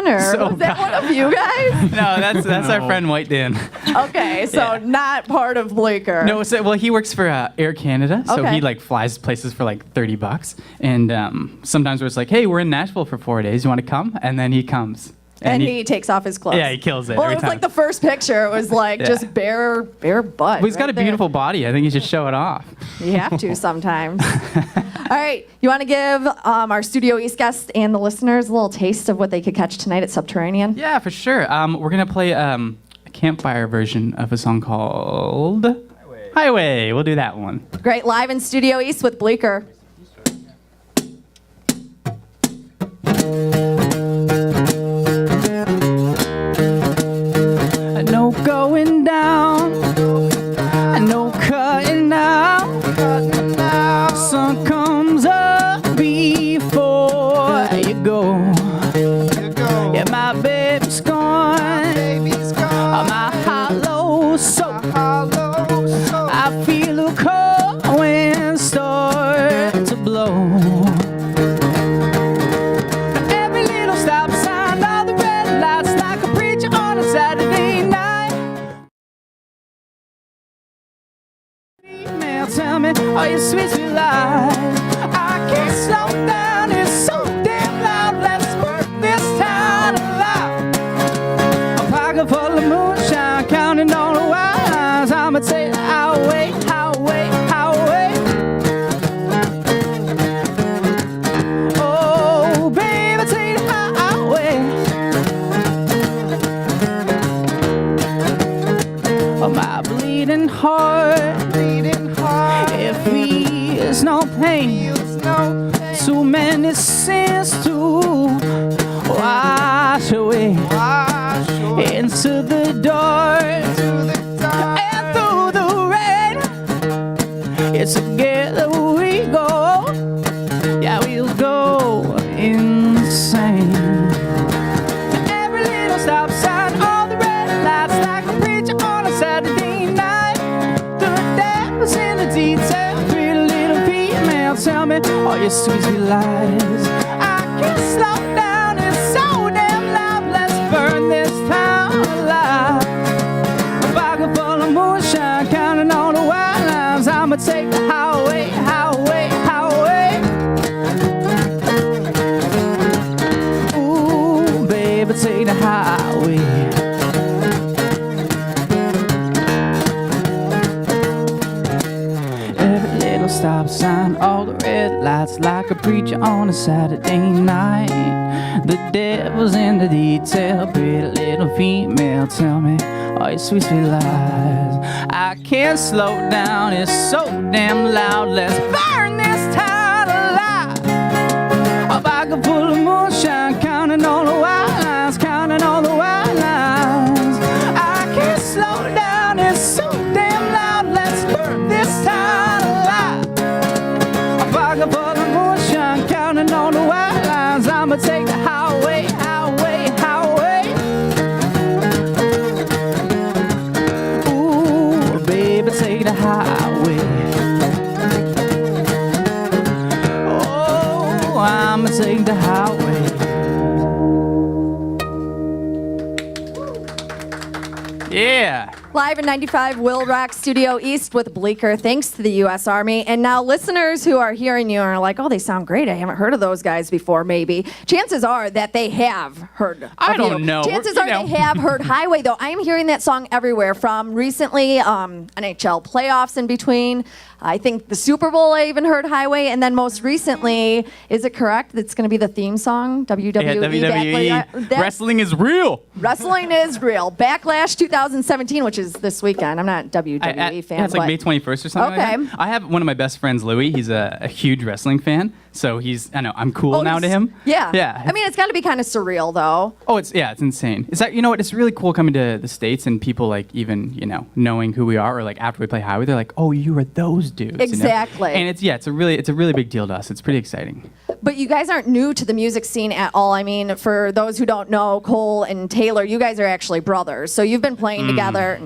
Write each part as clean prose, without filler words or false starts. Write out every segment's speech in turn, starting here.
Dan, or was that one of you guys? No, that's our friend White Dan. Okay, so not part of Bleeker. No, well, he works for Air Canada, so Okay. he like flies places for like $30, and sometimes we're just like, hey, we're in Nashville for 4 days. You want to come? And then he comes. And he takes off his clothes. Yeah, he kills it Well, every it was time. like the first picture. It was like just bare butt. Well, he's got right a there. beautiful body. I think you should show it off. You have to sometimes. All right, you want to give our Studioeast guests and the listeners a little taste of what they could catch tonight at Subterranean? Yeah, for sure. We're gonna play a campfire version of a song called Highway. We'll do that one. Great, live in Studioeast with Bleeker. No going down, no cutting out. Sun comes up before you go. Yeah, my baby's gone. My hollow soul. I feel a cold wind start to blow. Every little stop sign, all the red lights, like a preacher on a Saturday night. Email, tell me, are you sweet, sweet life? I can't slow down, it's so damn loud. Let's work this town alive. A pocket full of moonshine, counting on the wise. I'ma take the highway, highway, highway. Oh, baby, take the highway. Oh, my bleeding heart, it feels no pain. Too many sins to wash away into the dark and through the rain. It's together we go. Yeah, we'll go insane. Every little stop sign, all the red lights, like a preacher on a Saturday night. The devil's in the detail. Pretty little female, tell me, are you sweet, sweet lies? I can't slow down, it's so damn loud. Let's burn this town alive. A pocket full of moonshine, counting on the white lines. I'ma take the highway, highway, highway. Ooh, baby, take the highway. Every little stop sign, all the red lights, like a preacher on a Saturday night. The devil's in the detail. Pretty little female, tell me, are you sweet, sweet lies? I can't slow down, it's so damn loud. Let's burn this town alive. A pocket full of moonshine, counting all the white lines, counting all the white lines. I can't slow down, it's so damn loud. Let's burn this town alive. A pocket full of moonshine, counting all the white lines. I'ma take the highway, highway, highway. Ooh, baby, take the highway. Oh, I'ma take the highway. Yeah. Live in 95 WIIL Rock Studioeast with Bleeker. Thanks to the U.S. Army. And now listeners who are hearing you are like, oh, they sound great. I haven't heard of those guys before, maybe. Chances are that they have heard I of don't you. know. Chances are they have heard Highway, though. I am hearing that song everywhere, from recently NHL playoffs in between. I think the Super Bowl, I even heard Highway. And then most recently, is it correct? It's going to be the theme song, WWE. Yeah, WWE. Wrestling is real. Wrestling is real. Backlash 2017, which is this weekend. I'm not a WWE fan. Yeah, it's like but May 21st or something Okay. like that. I have one of my best friends, Louie. He's a huge wrestling fan. So I'm cool now to him. Yeah. Yeah. I mean, it's got to be kind of surreal, though. Oh, it's insane. It's like, you know what? It's really cool coming to the States and people like even, knowing who we are, or like after we play Highway, they're like, oh, you are those dudes. Exactly. And it's a really big deal to us. It's pretty exciting. But you guys aren't new to the music scene at all. I mean, for those who don't know, Cole and Taylor, you guys are actually brothers. So you've been playing together.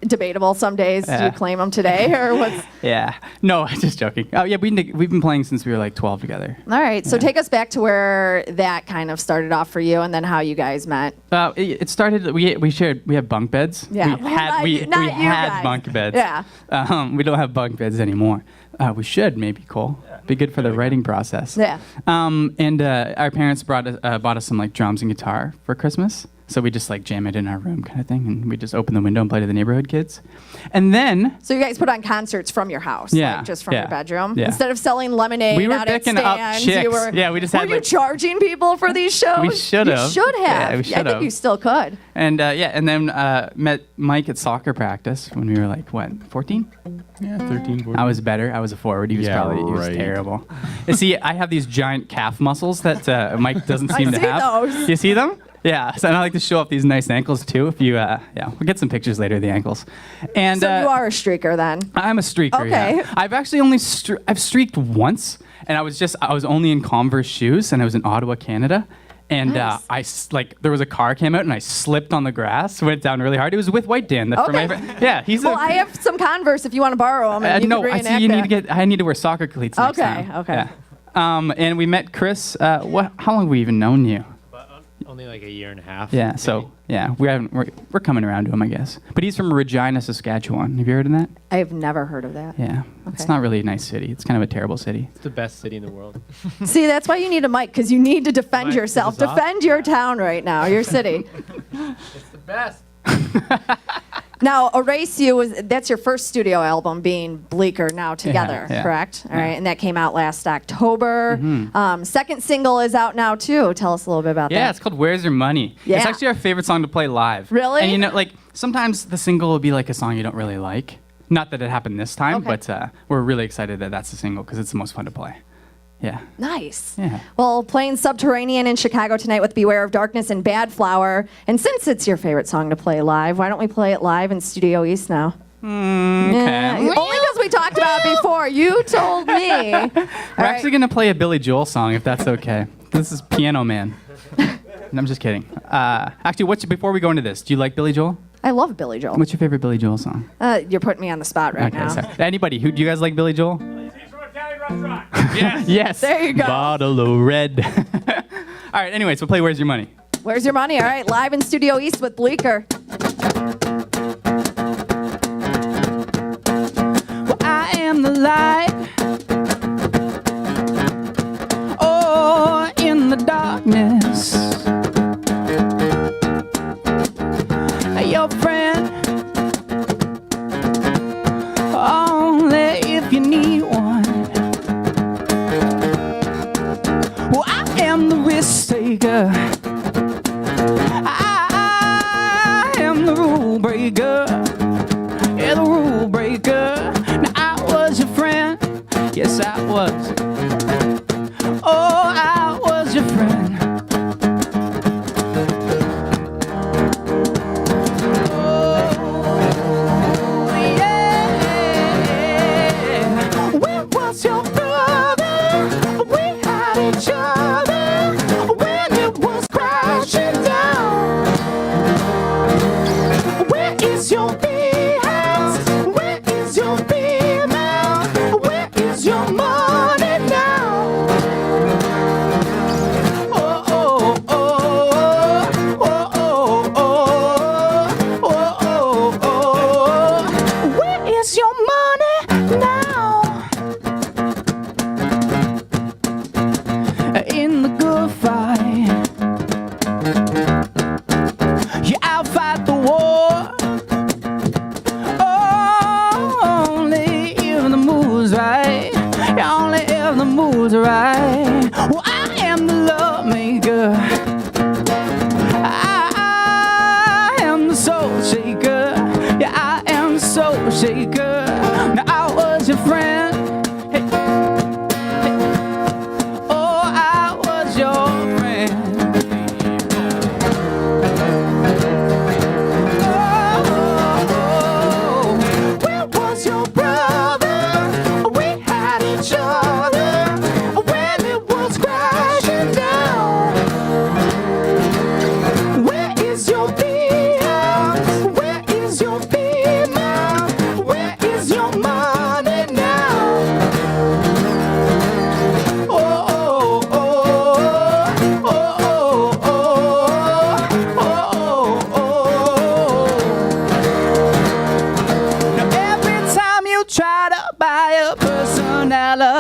debatable some days. Do you claim them today or what's? Yeah. No, just joking. Oh, yeah, we've been playing since we were like 12 together. All right. So take us back to where that kind of started off for you and then how you guys met. It started, we have bunk beds. Yeah. We Not you had guys. bunk beds. Yeah. We don't have bunk beds anymore. We should, maybe, Cole. Be good for the writing process. Yeah. And our parents bought us some like drums and guitar for Christmas. So we just like jam it in our room kind of thing. And we just open the window and play to the neighborhood kids. And then... So you guys put on concerts from your house, Yeah, like just from yeah, your bedroom? yeah. Instead of selling lemonade We were out at picking up stands, chicks. you were... Yeah, we just were had, you like- charging people for these shows? We should have. You should have. Yeah, we I should think have. you still could. And and then met Mike at soccer practice when we were like, what, 14? Yeah, 13, 14. I was better. I was a forward. He was Yeah, he was right. terrible. You see, I have these giant calf muscles that Mike doesn't seem to see have. those. You see them? Yeah. So I like to show off these nice ankles too. If you, we'll get some pictures later of the ankles. And So you are a streaker then? I'm a streaker. Okay. Yeah. I've actually only I've streaked once, and I was only in Converse shoes, and I was in Ottawa, Canada. And Nice. there was a car came out, and I slipped on the grass, went down really hard. It was with White Dan. Okay. Yeah, he's Well, I have some Converse if you want to borrow them. And you no, can I see reenact you need that. to get. I need to wear soccer cleats next time. Okay. Yeah. And we met Chris. How long have we even known you? Only like a year and a half. Yeah. So yeah, we're coming around to him, I guess. But he's from Regina, Saskatchewan. Have you heard of that? I have never heard of that. Yeah. It's Okay. not really a nice city. It's kind of a terrible city. It's the best city in the world. See, that's why you need a mic, because you need to defend Mic yourself. is off. Defend your town right now, your city. It's the best. Now, Erase You, that's your first studio album, being Bleeker, now together, yeah. correct? All right, and that came out last October. Second single is out now, too. Tell us a little bit about Yeah, that. it's called "Where's Your Money." Yeah. It's actually our favorite song to play live. Really? And you know, like sometimes the single will be like a song you don't really like. Not that it happened this time, Okay. but we're really excited that that's the single because it's the most fun to play. Yeah. Nice. Yeah. Well, playing Subterranean in Chicago tonight with Beware of Darkness and Bad Flower. And since it's your favorite song to play live, why don't we play it live in Studioeast now? Yeah, Okay. only because we talked about it before. You told me. We're actually gonna play a Billy Joel song if that's okay. This is Piano Man. No, I'm just kidding. Actually, before we go into this, do you like Billy Joel? I love Billy Joel. What's your favorite Billy Joel song? You're putting me on the spot right Okay, now. sorry. Anybody? Do you guys like Billy Joel? He's from Italian restaurant. Yes. There you go. Bottle of red. All right. Anyways, we'll play "Where's Your Money." Where's your money? All right, live in Studio East with Bleeker. Well, I am the light. Oh, in the darkness. Your friend. Only if you need one. Well, I am the risk taker. I am the rule breaker. Yeah, the rule breaker. Now I was your friend. Yes, I was. Oh, I was your friend. Oh, yeah. Where was your brother? We had each other when it was crashing down. Where is your big house? Where is your big mouth? Where is your money?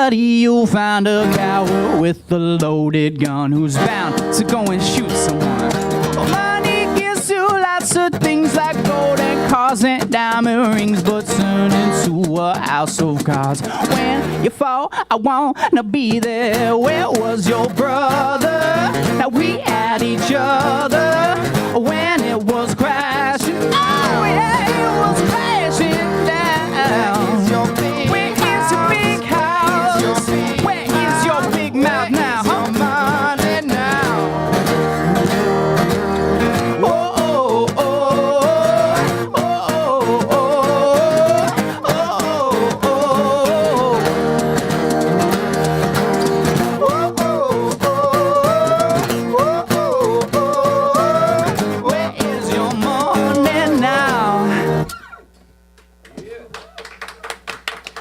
study, you'll find a coward with a loaded gun who's bound to go and shoot someone. Money gives you lots of things like gold and cars and diamond rings, but turn into a house of cards. When you fall, I wanna be there. Where was your brother? Now we had each other when it was crashing. Oh yeah, it was crashing down. Where is your big house? Where is your big mouth now?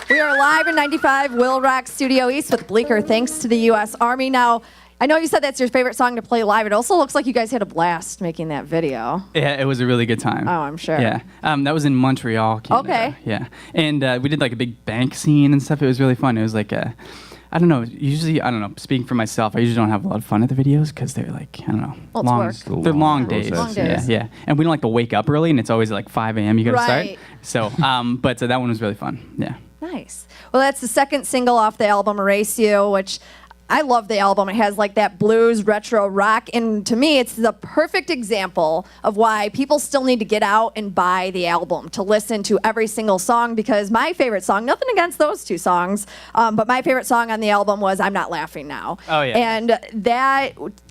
We are live in 95 WIIL Rock Studio East with Bleeker. Thanks to the U.S. Army. Now, I know you said that's your favorite song to play live. It also looks like you guys had a blast making that video. Yeah, it was a really good time. Oh, I'm sure. Yeah, that was in Montreal, Canada. Okay. Yeah, and we did like a big bank scene and stuff. It was really fun. It was like I don't know. Usually, I don't know. Speaking for myself, I usually don't have a lot of fun at the videos because they're like, I don't know, Well, it's long. work. They're long days. Long days. Yeah, and we don't like to wake up early, and it's always like 5 a.m. You got to Right. start. So, but that one was really fun. Yeah. Nice. Well, that's the second single off the album, Erase You, which I love the album. It has like that blues, retro rock, and to me, it's the perfect example of why people still need to get out and buy the album to listen to every single song, because my favorite song, nothing against those two songs, but my favorite song on the album was I'm Not Laughing Now. Oh, yeah.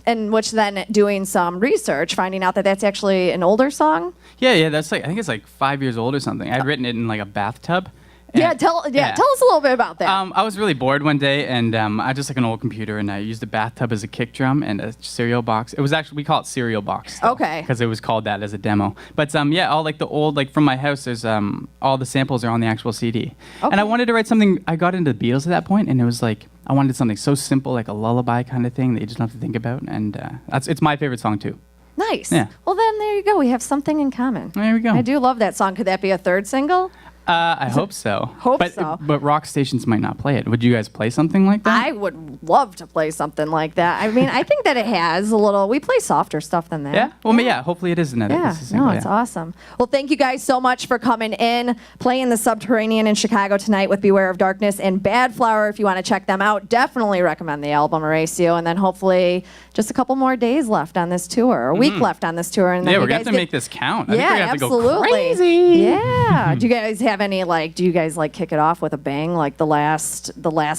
And which then doing some research, finding out that that's actually an older song. Yeah. That's like, I think it's like 5 years old or something. I'd written it in like a bathtub. Yeah, tell us a little bit about that. I was really bored one day, and I just like an old computer, and I used a bathtub as a kick drum and a cereal box. It was actually, we call it cereal box. Okay. Because it was called that as a demo. But yeah, all like the old, like from my house, there's all the samples are on the actual CD. Okay. And I wanted to write something. I got into the Beatles at that point, and it was like I wanted something so simple, like a lullaby kind of thing that you just don't have to think about. And it's my favorite song too. Nice. Yeah. Well, then there you go. We have something in common. There we go. I do love that song. Could that be a third single? I hope so. Hope so. But rock stations might not play it. Would you guys play something like that? I would love to play something like that. I mean, I think that it has a little. We play softer stuff than that. Yeah. Well, yeah. Hopefully it is another. Yeah, it's a single, it's awesome. Well, thank you guys so much for coming in, playing the Subterranean in Chicago tonight with Beware of Darkness and Bad Flower. If you want to check them out, definitely recommend the album Erase You. And then hopefully just a couple more days left on this tour, or a week left on this tour. And then Yeah, you we're gonna guys have to make this count. I Yeah, think we're gonna have absolutely. to go crazy. Yeah. Do you guys have any do you guys like kick it off with a bang, like the last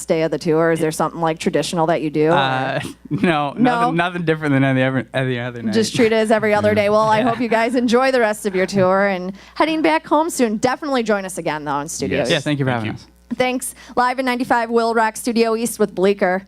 day of the tour? Is there something like traditional that you do? No, nothing different than any other night. Just treat it as every other day. Well, I hope you guys enjoy the rest of your tour and heading back home soon. Definitely join us again, though, in studio. Yes. Yeah, thank you for Thank having you. us. Thanks. Live in 95 WIIL Rock Studio East with Bleeker.